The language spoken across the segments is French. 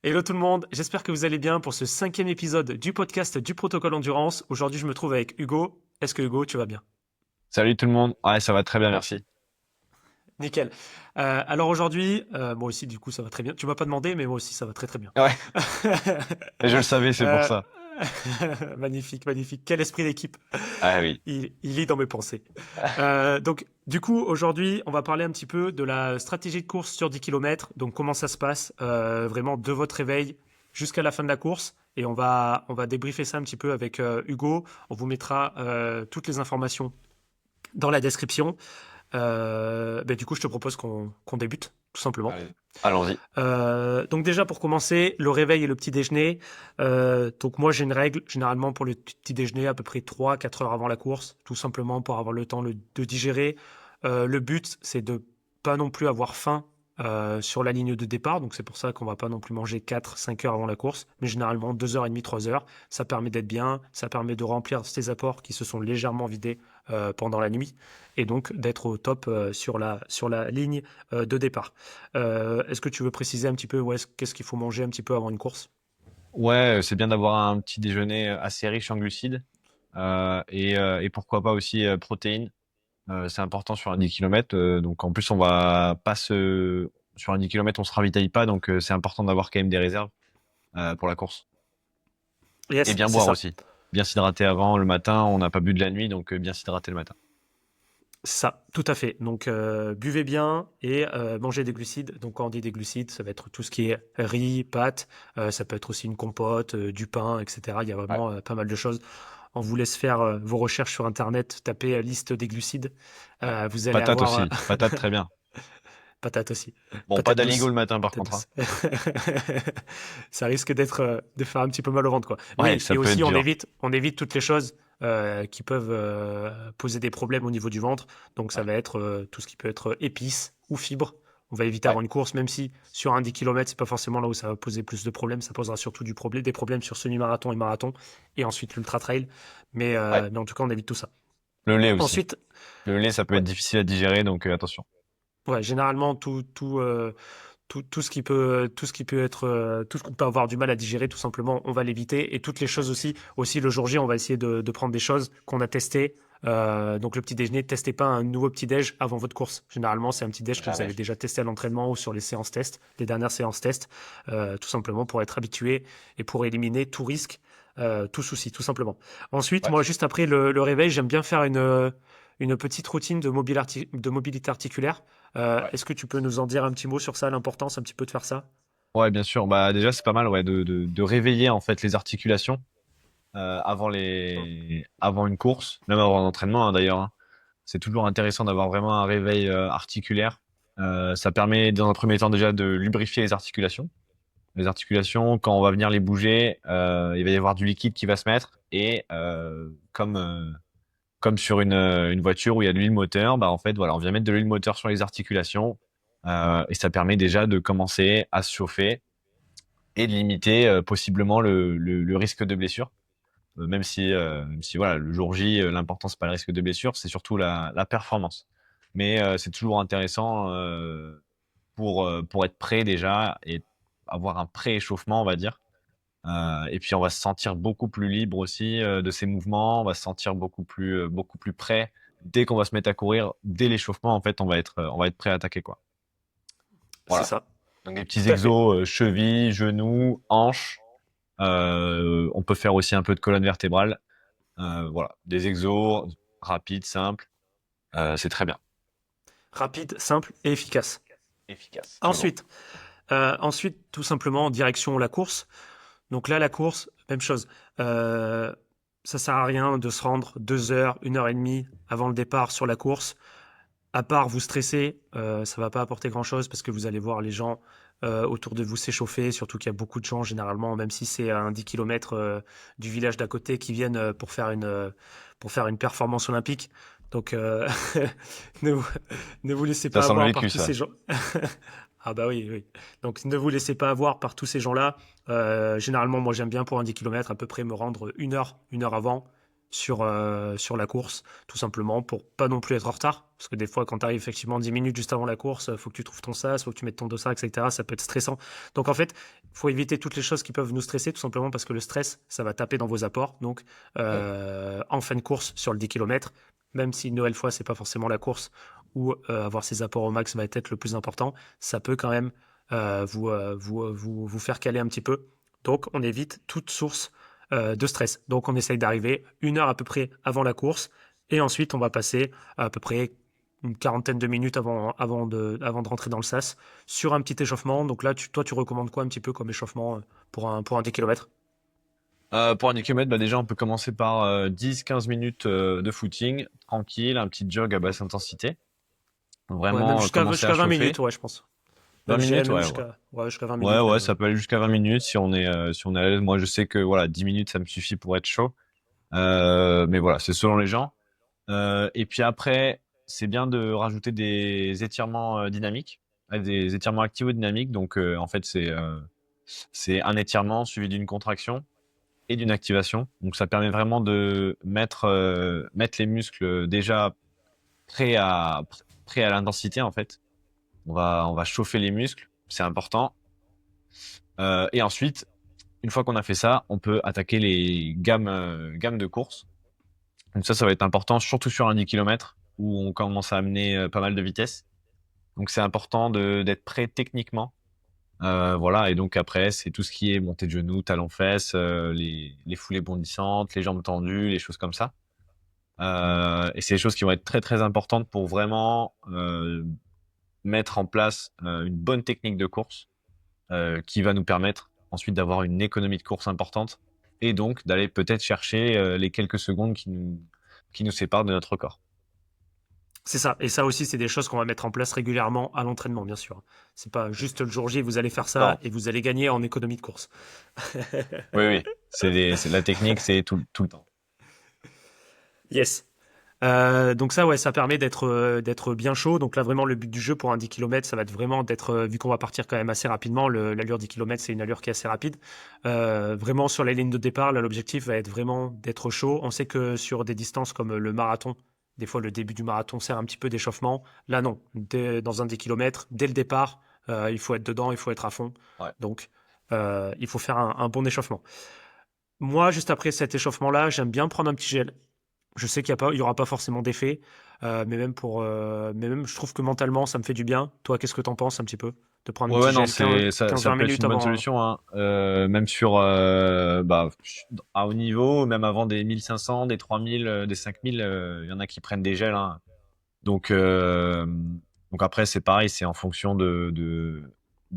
Hello tout le monde, j'espère que vous allez bien pour ce 5e épisode du podcast du protocole endurance. Aujourd'hui, je me trouve avec Hugo. Est-ce que Hugo, tu vas bien? Salut tout le monde. Ouais, ça va très bien, merci. Nickel. Alors aujourd'hui, moi aussi, du coup, ça va très bien. Tu m'as pas demandé, mais moi aussi, ça va très très bien. Ouais, et je le savais, c'est pour Euh, ça. Magnifique, magnifique. Quel esprit d'équipe. Ah oui. Il est dans mes pensées. Donc, du coup, aujourd'hui, on va parler un petit peu de la stratégie de course sur 10 km. Donc, comment ça se passe vraiment de votre réveil jusqu'à la fin de la course. Et on va débriefer ça un petit peu avec Hugo. On vous mettra toutes les informations dans la description. Du coup, je te propose qu'on débute, tout simplement. Allez, allons-y. Donc déjà pour commencer, le réveil et le petit déjeuner. Donc moi j'ai une règle généralement pour le petit déjeuner à peu près 3-4 heures avant la course, tout simplement pour avoir le temps de digérer. Le but c'est de pas non plus avoir faim sur la ligne de départ, donc c'est pour ça qu'on va pas non plus manger 4-5 heures avant la course, mais généralement 2h30, 3 heures. Ça permet d'être bien, ça permet de remplir ces apports qui se sont légèrement vidés pendant la nuit, et donc d'être au top sur la ligne de départ. Est-ce que tu veux préciser un petit peu qu'est-ce qu'il faut manger un petit peu avant une course? Ouais, c'est bien d'avoir un petit déjeuner assez riche en glucides et pourquoi pas aussi protéines. C'est important sur un 10 km. Donc en plus, on va pas se sur un 10 km, on se ravitaille pas, donc c'est important d'avoir quand même des réserves pour la course. Et Yes, bien c'est boire ça. aussi. Bien s'hydrater avant le matin. On n'a pas bu de la nuit, donc bien s'hydrater le matin. C'est ça, tout à fait. Donc, buvez bien et mangez des glucides. Donc, quand on dit des glucides, ça va être tout ce qui est riz, pâtes. Ça peut être aussi une compote, du pain, etc. Il y a Ouais. vraiment pas mal de choses. On vous laisse faire vos recherches sur Internet, tapez liste des glucides. Vous allez Patate avoir aussi. Patate très bien. patate aussi, Bon, pas patate d'aligot douce. le matin par Patate contre, hein. douce. Ça risque d'être de faire un petit peu mal au ventre, quoi. Ouais, Oui, ça et peut être aussi dur. on évite toutes les choses qui peuvent poser des problèmes au niveau du ventre. Donc ça Ouais. va être tout ce qui peut être épices ou fibres. On va éviter Ouais. avant une course, même si sur un 10 km, c'est pas forcément là où ça va poser plus de problèmes. Ça posera surtout des problèmes sur semi-marathon et marathon, et ensuite l'ultra trail. Ouais. Mais en tout cas, on évite tout ça. Le lait aussi. Ensuite, Le lait, ça peut ouais, être difficile à digérer, donc attention. ouais, généralement tout ce qui peut être, tout ce qu'on peut avoir du mal à digérer, tout simplement, on va l'éviter. Et toutes les Ouais. choses aussi, aussi le jour J, on va essayer de prendre des choses qu'on a testées. Donc le petit déjeuner, testez pas un nouveau petit déj avant votre course. Généralement, c'est un petit déj que vous Jamais. avez déjà testé à l'entraînement ou sur les séances test, les dernières séances test, tout simplement pour être habitué et pour éliminer tout risque, tout souci, tout simplement. Ensuite, Ouais. moi, juste après le réveil, j'aime bien faire une petite routine de mobilité articulaire. Ouais. Est-ce que tu peux nous en dire un petit mot sur ça, l'importance un petit peu de faire ça? Ouais, bien sûr. Bah, déjà, c'est pas mal, ouais, de réveiller, en fait, les articulations, avant une course, même avant un entraînement, hein, d'ailleurs, hein. C'est toujours intéressant d'avoir vraiment un réveil, articulaire. Ça permet, dans un premier temps, déjà, de lubrifier les articulations. Les articulations, quand on va venir les bouger, il va y avoir du liquide qui va se mettre et, comme sur une voiture où il y a de l'huile moteur, bah en fait voilà, on vient mettre de l'huile moteur sur les articulations et ça permet déjà de commencer à se chauffer et de limiter possiblement le risque de blessure. Même si voilà, le jour J, l'important c'est pas le risque de blessure, c'est surtout la performance. Mais c'est toujours intéressant pour être prêt déjà et avoir un pré-échauffement, on va dire. Et puis on va se sentir beaucoup plus libre aussi de ses mouvements, on va se sentir beaucoup plus prêt dès qu'on va se mettre à courir, dès l'échauffement en fait, on va être prêt à attaquer quoi. C'est Voilà. ça, Donc des tout petits à fait. exos chevilles, genoux, hanches. On peut faire aussi un peu de colonne vertébrale. Voilà, des exos rapides, simples. C'est très bien. Rapide, simple et efficace. Efficace, toujours. Ensuite, tout simplement, direction la course. Donc là, la course, même chose. Euh, Ça sert à rien de se rendre 2 heures, 1h30 avant le départ sur la course. À part vous stresser, ça va pas apporter grand-chose parce que vous allez voir les gens autour de vous s'échauffer, surtout qu'il y a beaucoup de gens généralement, même si c'est à un 10 km du village d'à côté, qui viennent pour faire une performance olympique. Donc ne, vous, ne vous laissez Ça pas sent le avoir par vécu tous ces ça. gens. Ah bah oui, oui. Donc ne vous laissez pas avoir par tous ces gens-là. Généralement, moi j'aime bien pour un 10 km à peu près me rendre une heure avant sur la course, tout simplement pour pas non plus être en retard. Parce que des fois, quand tu arrives effectivement 10 minutes juste avant la course, il faut que tu trouves ton sas, il faut que tu mettes ton dossard, etc. Ça peut être stressant. Donc en fait, il faut éviter toutes les choses qui peuvent nous stresser, tout simplement parce que le stress, ça va taper dans vos apports. Donc Ouais. en fin de course sur le 10 km, même si une nouvelle fois, c'est pas forcément la course où avoir ses apports au max va être le plus important, ça peut quand même vous faire caler un petit peu. Donc on évite toute source de stress. Donc on essaye d'arriver 1 heure à peu près avant la course et ensuite on va passer à peu près une quarantaine de minutes avant de rentrer dans le sas sur un petit échauffement. Donc là, toi, tu recommandes quoi un petit peu comme échauffement pour un 10 km? Pour un 10 km, bah déjà, on peut commencer par 10-15 minutes de footing, tranquille, un petit jog à basse intensité. Ouais, même Vraiment jusqu'à commencer à 20 minutes, chauffer. ouais, je pense. 20 Même, je dirais minutes, même ouais, jusqu'à 20 ouais, minutes ouais, même. ça peut aller jusqu'à 20 minutes si on est à l'aise. Moi, je sais que voilà, 10 minutes, ça me suffit pour être chaud. Mais voilà, c'est selon les gens. Et puis après, c'est bien de rajouter des étirements dynamiques, des étirements activo-dynamiques. Donc, en fait, c'est un étirement suivi d'une contraction et d'une activation. Donc, ça permet vraiment de mettre les muscles déjà prêts à, prêts à l'intensité, en fait. On va chauffer les muscles, c'est important. Et ensuite, une fois qu'on a fait ça, on peut attaquer les gammes de course. Donc ça va être important, surtout sur un 10 km où on commence à amener pas mal de vitesse. Donc c'est important d'être prêt techniquement. Voilà, et donc après, c'est tout ce qui est montée de genoux, talons-fesses, les foulées bondissantes, les jambes tendues, les choses comme ça. Et c'est des choses qui vont être très très importantes pour vraiment mettre en place une bonne technique de course qui va nous permettre ensuite d'avoir une économie de course importante et donc d'aller peut-être chercher les quelques secondes qui nous séparent de notre record. C'est ça. Et ça aussi, c'est des choses qu'on va mettre en place régulièrement à l'entraînement, bien sûr. C'est pas juste le jour J, vous allez faire ça Non, et vous allez gagner en économie de course. oui, oui, c'est la technique, c'est tout le temps. Yes. Donc ça, ouais, ça permet d'être bien chaud. Donc là, vraiment, le but du jeu pour un 10 km, ça va être vraiment d'être, vu qu'on va partir quand même assez rapidement, l'allure 10 km, c'est une allure qui est assez rapide. Vraiment, sur la ligne de départ, là, l'objectif va être vraiment d'être chaud. On sait que sur des distances comme le marathon, des fois, le début du marathon sert un petit peu d'échauffement. Là, non. Dans un 10 km, dès le départ, il faut être dedans, il faut être à fond. Ouais. Donc, il faut faire un bon échauffement. Moi, juste après cet échauffement-là, j'aime bien prendre un petit gel. Je sais il y aura pas forcément d'effet, mais même, je trouve que mentalement, ça me fait du bien. Toi, qu'est-ce que t'en penses un petit peu de prendre un Ouais, petit ouais, non, gel 15, ça 20 peut être minutes une bonne avant? solution, hein. Même sur, à haut niveau, même avant des 1500, des 3000, des 5000, il y en a qui prennent des gels, hein. Donc, euh, donc après, c'est pareil, c'est en fonction de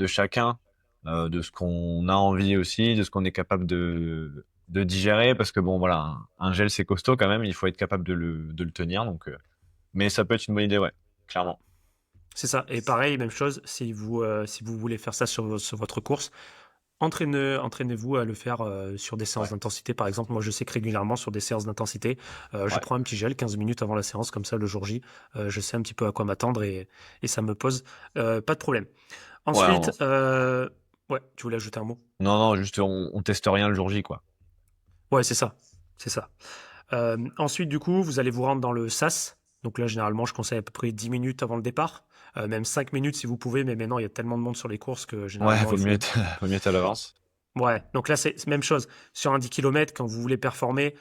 chacun, de ce qu'on a envie aussi, de ce qu'on est capable de digérer, parce que bon, voilà, un gel c'est costaud quand même, il faut être capable de le tenir, donc, mais ça peut être une bonne idée, ouais, clairement. C'est ça. Et pareil, même chose, si vous voulez faire ça sur votre course, entraînez-vous à le faire sur des séances Ouais, d'intensité. Par exemple, moi, je sais que régulièrement, sur des séances d'intensité, je ouais, prends un petit gel 15 minutes avant la séance, comme ça, le jour J, je sais un petit peu à quoi m'attendre et ça me pose pas de problème. ouais, Ensuite, ouais, tu voulais ajouter un mot? non, non, juste on teste rien le jour J, quoi. Ouais, c'est ça. C'est ça. Ensuite, du coup, vous allez vous rendre dans le sas. Donc là, généralement, je conseille à peu près 10 minutes avant le départ. Même 5 minutes si vous pouvez, mais maintenant, il y a tellement de monde sur les courses que Ouais, généralement, il faut... vaut mieux être à l'avance. Ouais, donc là, c'est même chose. Sur un 10 km, quand vous voulez performer,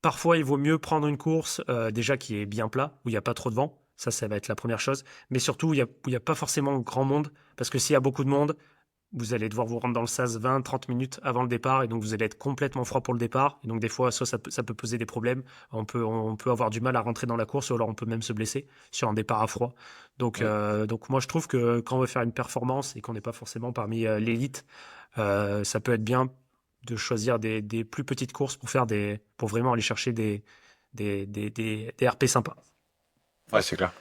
parfois, il vaut mieux prendre une course déjà qui est bien plat, où il n'y a pas trop de vent. Ça va être la première chose. Mais surtout, où il y a pas forcément grand monde. Parce que s'il y a beaucoup de monde, vous allez devoir vous rendre dans le sas 20-30 minutes avant le départ et donc vous allez être complètement froid pour le départ. Et donc des fois, ça peut poser des problèmes. On peut avoir du mal à rentrer dans la course ou alors on peut même se blesser sur un départ à froid. Ouais. Donc moi, je trouve que quand on veut faire une performance et qu'on n'est pas forcément parmi l'élite, ça peut être bien de choisir des plus petites courses pour vraiment aller chercher des RP sympas. Ouais, c'est clair.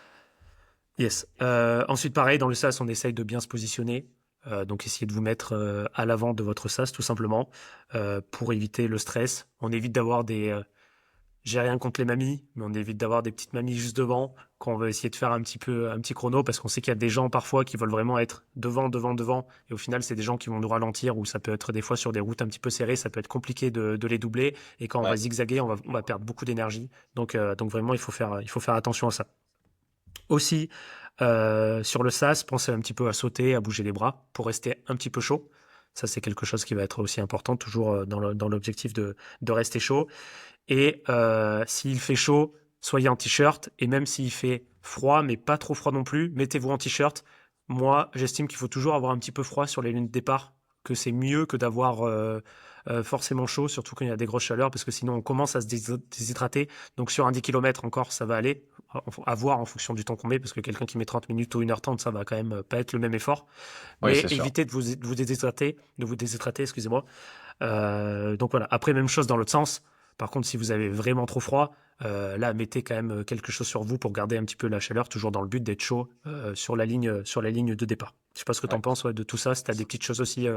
Yes. Ensuite, pareil, dans le sas, on essaye de bien se positionner. Donc, essayez de vous mettre à l'avant de votre sas, tout simplement, pour éviter le stress. On évite d'avoir j'ai rien contre les mamies, mais on évite d'avoir des petites mamies juste devant quand on veut essayer de faire un petit chrono, parce qu'on sait qu'il y a des gens parfois qui veulent vraiment être devant, devant, devant. Et au final, c'est des gens qui vont nous ralentir, ou ça peut être des fois sur des routes un petit peu serrées, ça peut être compliqué de les doubler. Et quand on va Ouais. zigzaguer, on va perdre beaucoup d'énergie. Donc vraiment, il faut faire attention à ça. Aussi, sur le sas, pensez un petit peu à sauter, à bouger les bras pour rester un petit peu chaud. Ça, c'est quelque chose qui va être aussi important, toujours dans l'objectif de rester chaud. Et s'il fait chaud, soyez en t-shirt. Et même s'il fait froid, mais pas trop froid non plus, mettez-vous en t-shirt. Moi, j'estime qu'il faut toujours avoir un petit peu froid sur les lignes de départ, que c'est mieux que d'avoir forcément chaud, surtout quand il y a des grosses chaleurs, parce que sinon on commence à se déshydrater. Donc sur un 10 km encore, ça va aller, à voir en fonction du temps qu'on met, parce que quelqu'un qui met 30 minutes ou 1h30, ça va quand même pas être le même effort. Oui, Mais c'est sûr. évitez de vous déshydrater, excusez-moi. Donc voilà. Après, même chose dans l'autre sens. Par contre, si vous avez vraiment trop froid, là, mettez quand même quelque chose sur vous pour garder un petit peu la chaleur, toujours dans le but d'être chaud sur la ligne de départ. Je sais pas ce que tu Ouais. en penses de tout ça, si tu as des petites choses aussi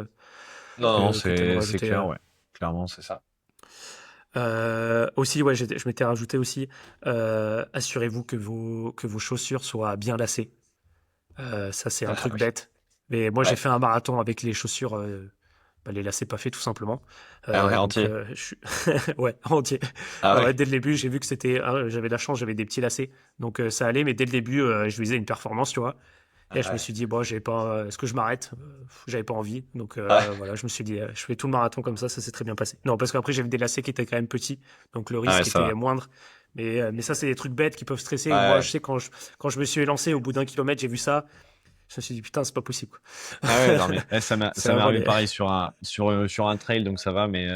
Non, non, que tu aimerais c'est rajouter. clair, ouais. Clairement, c'est ça. Aussi, ouais, je m'étais rajouté aussi, assurez-vous que vos chaussures soient bien lacées. Ça, c'est un Ah, truc oui. bête. Mais moi, j'ai Ouais. fait un marathon avec les chaussures, bah, les lacets pas faits, tout simplement. Ah ouais, Donc, entier. ouais, entier. Ah Alors, ouais. ouais, dès le début, j'ai vu que c'était. J'avais de la chance, j'avais des petits lacets. Donc, ça allait. Mais dès le début, je visais une performance, tu vois. Et Ah je me ouais. suis dit, bon, j'avais pas, est-ce que je m'arrête? J'avais pas envie. Donc, Ouais. voilà, je me suis dit, je fais tout le marathon comme ça s'est très bien passé. Non, parce qu'après, j'avais des lacets qui étaient quand même petits. Donc, le Ah ouais, risque ça était va. moindre. Mais ça, c'est des trucs bêtes qui peuvent stresser. Moi, je Ouais. sais, quand je me suis lancé au bout d'un kilomètre, j'ai vu ça. Je me suis dit, putain, c'est pas possible, Ah ouais, quoi. non mais C'est ça m'est vraiment arrivé les. pareil sur un trail donc ça va mais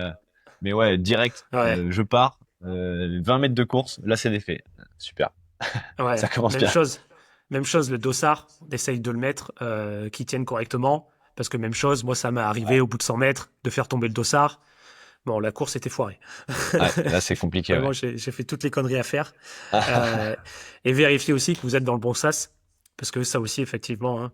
ouais direct Ouais, je pars 20 mètres de course là c'est des faits super ouais. ça commence Même bien. chose. Même chose, le dossard, on essaye de le mettre, qui tienne correctement. Parce que même chose, moi, ça m'est arrivé Ouais, au bout de 100 mètres de faire tomber le dossard. Bon, la course était foirée. ouais là c'est compliqué Vraiment, ouais. j'ai fait toutes les conneries à faire. Euh, et vérifiez aussi que vous êtes dans le bon sas. Parce que ça aussi, effectivement,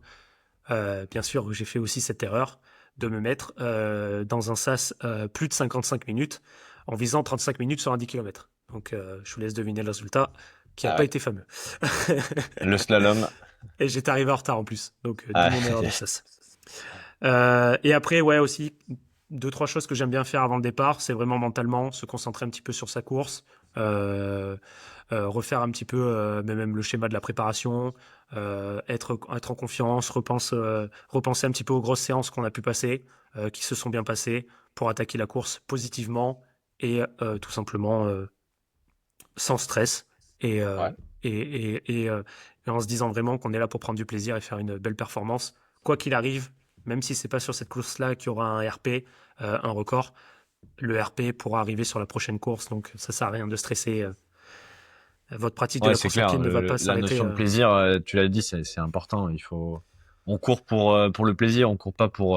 hein, bien sûr, j'ai fait aussi cette erreur de me mettre dans un sas plus de 55 minutes en visant 35 minutes sur un 10 km. Donc, je vous laisse deviner le résultat, qui n'a Ah pas ouais été fameux. le slalom. Et j'étais arrivé en retard en plus, donc d'où Ah, mon erreur de sas. Et après, ouais, aussi, deux, trois choses que j'aime bien faire avant le départ, c'est vraiment mentalement se concentrer un petit peu sur sa course, euh, refaire un petit peu, mais même le schéma de la préparation, être en confiance, repenser un petit peu aux grosses séances qu'on a pu passer, qui se sont bien passées, pour attaquer la course positivement et tout simplement sans stress et, ouais. et en se disant vraiment qu'on est là pour prendre du plaisir et faire une belle performance. Quoi qu'il arrive, même si c'est pas sur cette course-là qu'il y aura un RP, un record, le RP pourra arriver sur la prochaine course, donc ça sert à rien de stresser. Votre pratique de Ouais la c'est course à clair pied ne va pas la s'arrêter. notion de plaisir tu l'as dit c'est important il faut on court pour le plaisir on court pas pour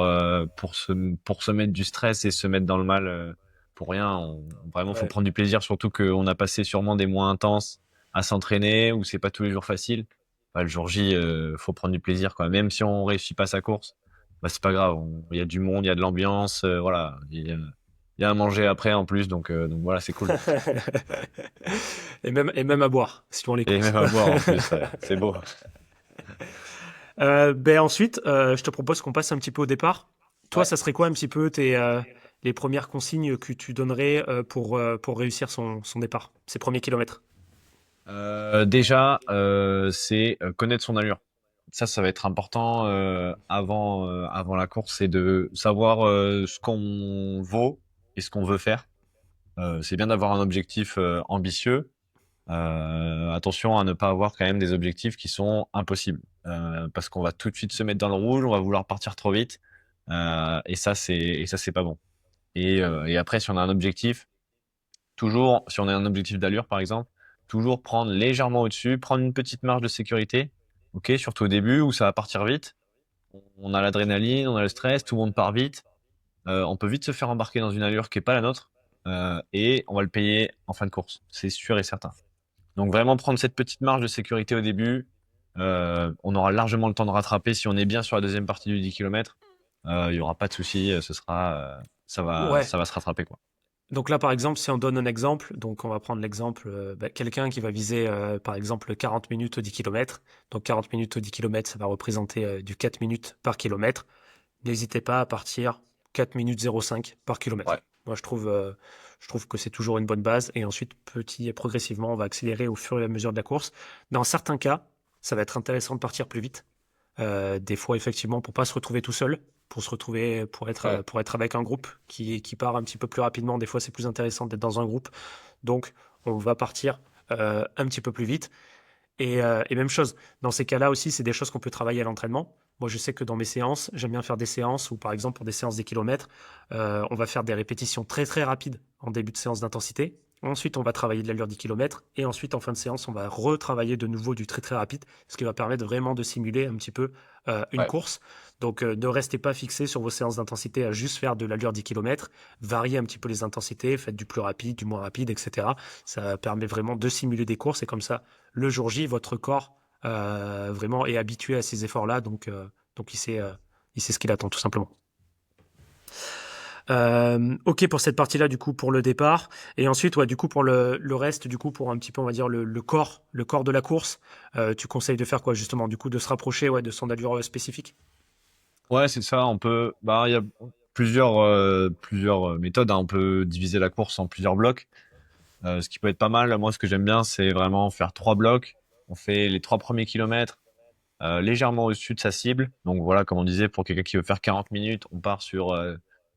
se mettre du stress et se mettre dans le mal pour rien vraiment faut Ouais. prendre du plaisir surtout qu'on a passé sûrement des mois intenses à s'entraîner où c'est pas tous les jours facile. Bah, le jour J faut prendre du plaisir quoi même si on réussit pas sa course bah c'est pas grave il y a du monde il y a de l'ambiance voilà il y a à manger après en plus donc voilà c'est cool Et même à boire, suivant les et même courses. à boire en plus ouais. C'est beau. Ben ensuite, je te propose qu'on passe un petit peu au départ. Toi, Ouais. ça serait quoi un petit peu les premières consignes que tu donnerais pour réussir son départ, ses premiers kilomètres? Déjà, c'est connaître son allure. Ça va être important avant la course, c'est de savoir ce qu'on vaut et ce qu'on veut faire. C'est bien d'avoir un objectif ambitieux. Attention à ne pas avoir quand même des objectifs qui sont impossibles, parce qu'on va tout de suite se mettre dans le rouge, on va vouloir partir trop vite, et ça c'est pas bon. Et après, si on a un objectif, toujours, si on a un objectif d'allure, par exemple, toujours prendre légèrement au-dessus, prendre une petite marge de sécurité, ok, surtout au début où ça va partir vite. On a l'adrénaline, on a le stress, tout le monde part vite. On peut vite se faire embarquer dans une allure qui est pas la nôtre, et on va le payer en fin de course, c'est sûr et certain. Donc vraiment prendre cette petite marge de sécurité au début. On aura largement le temps de rattraper si on est bien sur la deuxième partie du 10 km. Il y aura pas de souci, Ouais. ça va se rattraper quoi. Donc là, par exemple, si on donne un exemple, donc on va prendre l'exemple, bah, quelqu'un qui va viser, par exemple, 40 minutes au 10 km. Donc 40 minutes au 10 km, ça va représenter du 4 minutes par kilomètre. N'hésitez pas à partir 4 minutes 05 par kilomètre. Ouais. Moi, je trouve que c'est toujours une bonne base. Et ensuite, petit et progressivement, on va accélérer au fur et à mesure de la course. Dans certains cas, ça va être intéressant de partir plus vite. Des fois, effectivement, pour pas se retrouver tout seul, Ouais. pour être avec un groupe qui part un petit peu plus rapidement. Des fois, c'est plus intéressant d'être dans un groupe. Donc, on va partir un petit peu plus vite. Et même chose, dans ces cas-là aussi, c'est des choses qu'on peut travailler à l'entraînement. Moi, je sais que dans mes séances, j'aime bien faire des séances où, par exemple, pour des séances des kilomètres, on va faire des répétitions très très rapides en début de séance d'intensité. Ensuite, on va travailler de l'allure 10 kilomètres. Et ensuite, en fin de séance, on va retravailler de nouveau du très très rapide, ce qui va permettre vraiment de simuler un petit peu une Ouais. course. Donc, ne restez pas fixé sur vos séances d'intensité à juste faire de l'allure 10 kilomètres. Variez un petit peu les intensités, faites du plus rapide, du moins rapide, etc. Ça permet vraiment de simuler des courses et comme ça, le jour J, votre corps vraiment est habitué à ces efforts-là, donc il sait ce qu'il attend tout simplement. Ok pour cette partie-là, du coup, pour le départ. Et ensuite, ouais, du coup, pour le reste, du coup, pour un petit peu, on va dire, le corps de la course, tu conseilles de faire quoi, justement, du coup, de se rapprocher ouais, de son allure spécifique? Ouais, c'est ça. On peut. Bah, il y a plusieurs méthodes, hein. On peut diviser la course en plusieurs blocs. Ce qui peut être pas mal. Moi, ce que j'aime bien, c'est vraiment faire 3 blocs. On fait les 3 premiers kilomètres légèrement au-dessus de sa cible. Donc voilà, comme on disait, pour quelqu'un qui veut faire 40 minutes, on part sur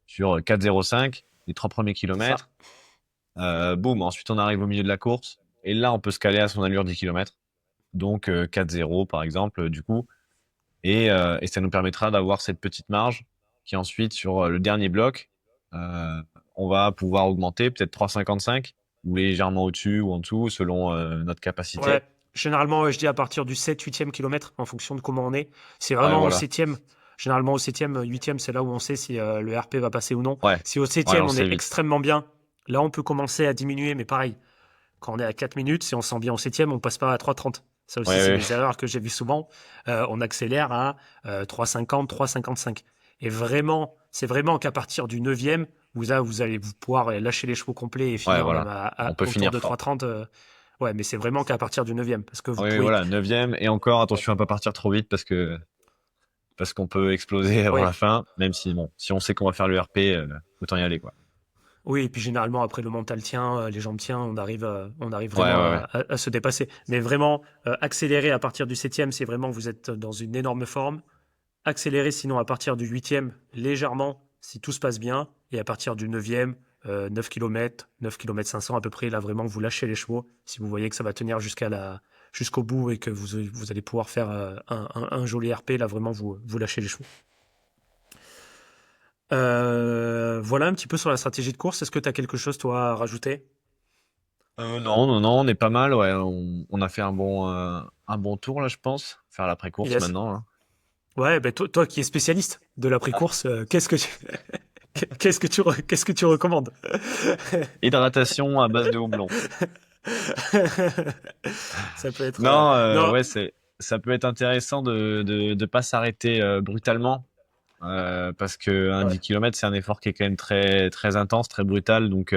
4,05 les 3 premiers kilomètres. C'est ça. Boum, ensuite on arrive au milieu de la course. Et là, on peut se caler à son allure 10 kilomètres. Donc 4,0 par exemple, du coup. Et ça nous permettra d'avoir cette petite marge qui ensuite, sur le dernier bloc, euh, on va pouvoir augmenter peut-être 3,55 ou légèrement au-dessus ou en dessous selon notre Ouais, capacité. généralement, ouais, je dis à partir du 7-8e kilomètre, en fonction de comment on est. C'est Ouais, vraiment au voilà. septième. Généralement, au septième, huitième, c'est là où on sait si le RP va passer ou non. Ouais, Si au ouais, septième, on on sait est vite. extrêmement bien, là, on peut commencer à diminuer, mais pareil, quand on est à 4 minutes, si on se sent bien au septième, on passe pas à 3,30. Ça Ouais, aussi, c'est ouais, des erreurs que j'ai vues souvent. On accélère à 3,50, 3,55. Et vraiment, c'est vraiment qu'à partir du neuvième, vous allez vous pouvoir lâcher les chevaux complets et ouais, finir même voilà. On peut autour finir de fort. 3,30. Ouais, mais c'est vraiment qu'à partir du neuvième, parce que vous Oui, pouvez. voilà, neuvième. Et encore, attention à pas partir trop vite parce qu'on peut exploser avant Ouais, la fin. Même si, bon, si on sait qu'on va faire le RP, autant y aller, quoi. oui, et puis généralement après le mental tient, les jambes tient, on arrive Ouais, vraiment ouais, ouais. à se dépasser. Mais vraiment, accélérer à partir du septième, c'est vraiment vous êtes dans une énorme forme. Accélérer sinon à partir du huitième, légèrement, si tout se passe bien. Et à partir du neuvième, 9 km, 9 km 500 à peu près, là vraiment vous lâchez les chevaux. Si vous voyez que ça va tenir jusqu'au bout et que vous allez pouvoir faire un joli RP, là vraiment vous lâchez les chevaux. Voilà un petit peu sur la stratégie de course. Est-ce que tu as quelque chose, toi, à rajouter? Non, non, non, on est pas mal, ouais. On a fait un bon tour, là, je pense. Faire l'après-course Yes. maintenant, hein. Ouais, ben toi qui es spécialiste de Ah. l'après-course, qu'est-ce que tu recommandes? Hydratation à base de houblon. Ça peut être. Non, Non, ouais, ça peut être intéressant de pas s'arrêter brutalement. Parce que un ouais. 10 km, c'est un effort qui est quand même très, très intense, très brutal. Donc,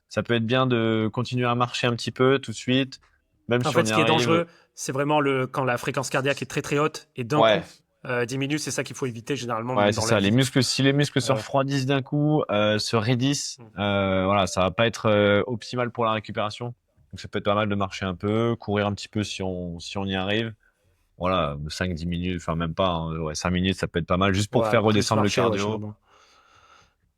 ça peut être bien de continuer à marcher un petit peu tout de suite, même En si fait, on ce y qui est arrive. dangereux, c'est vraiment quand la fréquence cardiaque est très très haute et d'un Ouais, coup diminue. C'est ça qu'il faut éviter généralement, ouais, même c'est dans la ça. vie. Si les muscles se Euh, refroidissent d'un coup, se raidissent, mm. voilà, ça va pas être optimal pour la récupération. Donc, ça peut être pas mal de marcher un peu, courir un petit peu si on y arrive. Voilà, 5-10 minutes, enfin même pas, hein, ouais, 5 minutes, ça peut être pas mal juste pour Ouais, faire plus redescendre le marcher, ouais, cardio. généralement.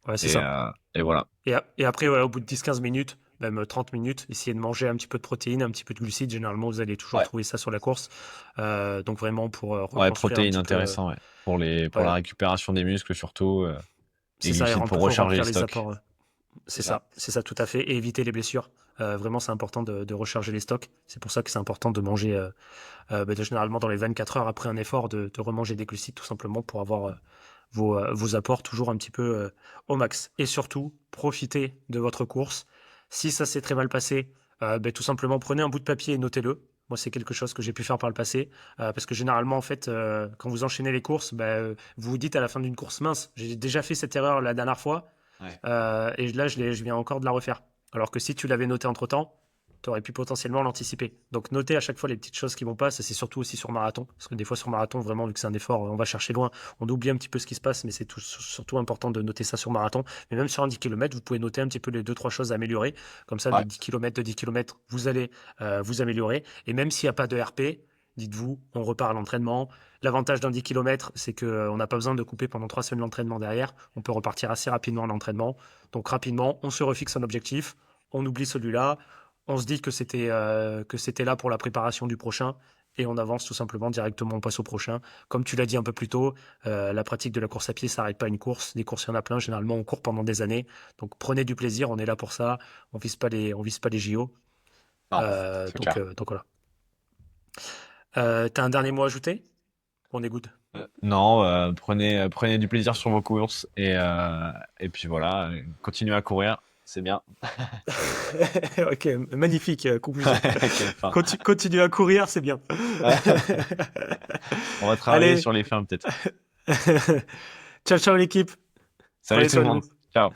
Ouais, c'est Et, ça. euh, et voilà. Et après, ouais, au bout de 10-15 minutes, même 30 minutes, essayez de manger un petit peu de protéines, un petit peu de glucides. Généralement, vous allez toujours Ouais. trouver ça sur la course. Donc vraiment pour Ouais, reconstruire un protéines, petit peu. intéressant, ouais. Pour la Ouais, récupération des muscles surtout, et c'est ça, et glucides pour recharger les remplir les stocks. apports. C'est ça. C'est ça tout à fait, et éviter les blessures. Vraiment, c'est important de recharger les stocks. C'est pour ça que c'est important de manger généralement dans les 24 heures après un effort, de remanger des glucides tout simplement pour avoir vos apports toujours un petit peu au max. Et surtout, profitez de votre course. Si ça s'est très mal passé, tout simplement prenez un bout de papier et notez-le. Moi, c'est quelque chose que j'ai pu faire par le passé, parce que généralement, en fait, quand vous enchaînez les courses, vous vous dites à la fin d'une course mince, j'ai déjà fait cette erreur la dernière fois, Ouais. et là, je viens encore de la refaire. Alors que si tu l'avais noté entre-temps, tu aurais pu potentiellement l'anticiper. Donc noter à chaque fois les petites choses qui vont pas, ça c'est surtout aussi sur marathon, parce que des fois sur marathon, vraiment, vu que c'est un effort, on va chercher loin, on oublie un petit peu ce qui se passe, mais c'est surtout important de noter ça sur marathon. Mais même sur un 10 km, vous pouvez noter un petit peu les deux trois choses à améliorer. Comme ça, Ouais. de 10 km, vous allez vous améliorer. Et même s'il n'y a pas de RP, dites-vous, on repart à l'entraînement. L'avantage d'un 10 km, c'est qu'on n'a pas besoin de couper pendant 3 semaines l'entraînement derrière. On peut repartir assez rapidement à l'entraînement. Donc rapidement, on se refixe un objectif, on oublie celui-là, on se dit que c'était là pour la préparation du prochain et on avance tout simplement directement, on passe au prochain. Comme tu l'as dit un peu plus tôt, la pratique de la course à pied s'arrête pas à une course. Des courses, il y en a plein. Généralement, on court pendant des années. Donc prenez du plaisir, on est là pour ça. On vise pas les JO. Non, c'est clair. Donc voilà. T'as un dernier mot à ajouter? On est good. Non, prenez du plaisir sur vos courses et puis voilà, continuez à courir, c'est bien. Ok, magnifique conclusion. Quelle fin. Continue à courir, c'est bien. On va travailler Allez, sur les fins peut-être. ciao ciao l'équipe. Salut Prenez tout le soin de monde. vous. Ciao.